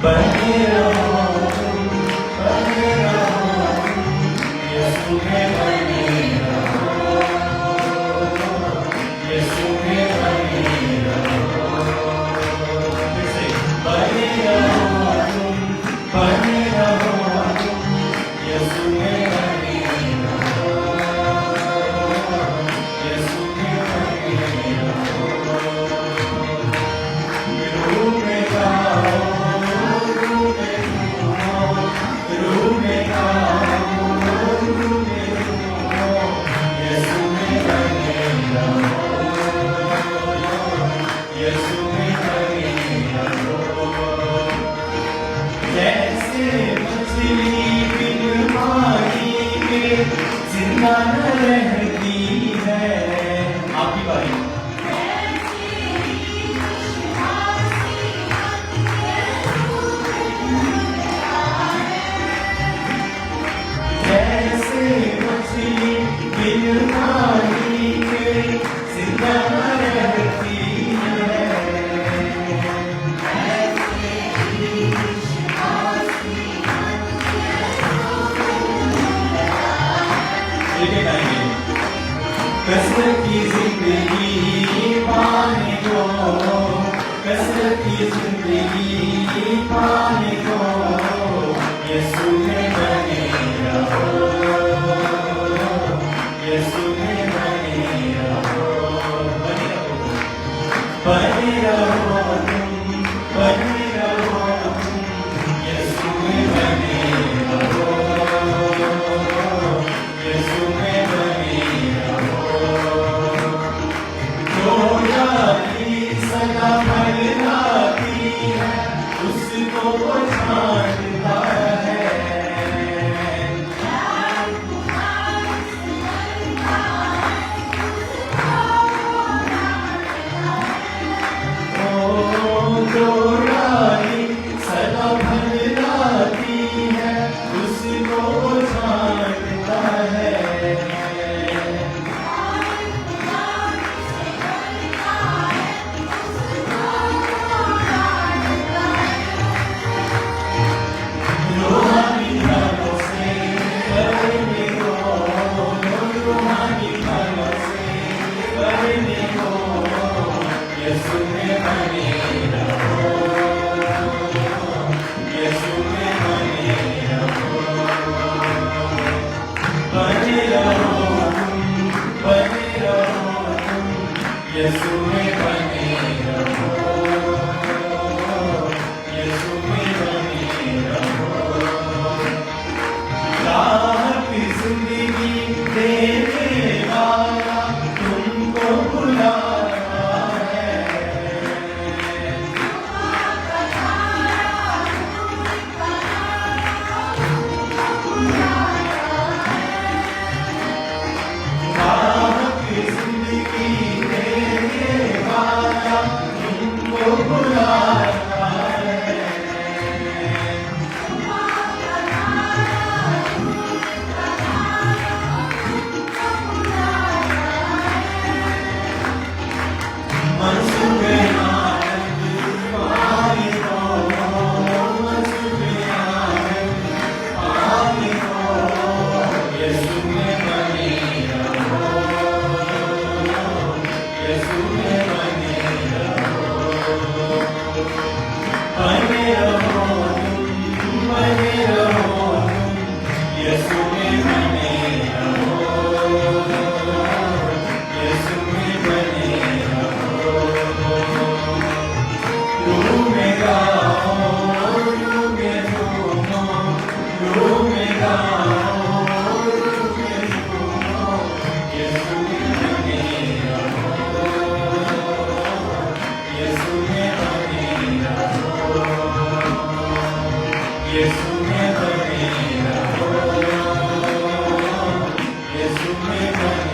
बने रहो तुम, बने रहो तुम, यीशु में बने रहो, यीशु में बने रहो। फिर से बने रहो तुम, बने रहो तुम, यीशु में बने रहो, यीशु में बने रहो। रूह में गाओ, रूह में झूमो, रूह में गाओ, रूह में झूमो, यीशु में बने रहो, यीशु में बने रहो। जैसे मछली बिन पानी के जिंदा न रहती है। आपकी बारी। जैसे मछली बिन पानी के जिंदा न रहती है, लेकिन आइए कसरत की जिंदगी पाने को, कसरत की जिंदगी पाने को, यीशु में बने रहो, यीशु में बने रहो, बने रहो, बने रहो तुम, बने रहो तुम, यीशु में बने रहो, यीशु में बने रहो। जो जाति सदा फैलाती है, उसको वो छांटता है। जो रानी सदा फैलाती है, उसको वो छांटता है। रूहानी फलों से भरने को, रूहानी फलों से भरने को, यीशु में बने रहो, यीशु में बने रहो, बने रहो तुम, बने रहो तुम, यीशु में बने रहो, यीशु में बने रहो। राहत जिंदगी देने वाला तुमको बुला रहा है। राहत जिंदगी देने वाला तुमको बुला रहा है। मनसूबे आनंद पाने को, मनसूबे आनंद पाने को, यीशु में बने रहो, यीशु में बने रहो, बने रहो तुम, बने रहो तुम, यीशु में बने रहो, यीशु में बने रहो। रूह में गाओ, रूह में झूमो, रूह में गाओ, रूह में झूमो, यीशु में बने रहो, यीशु में बने रहो, यीशु में बने रहो, यीशु में बने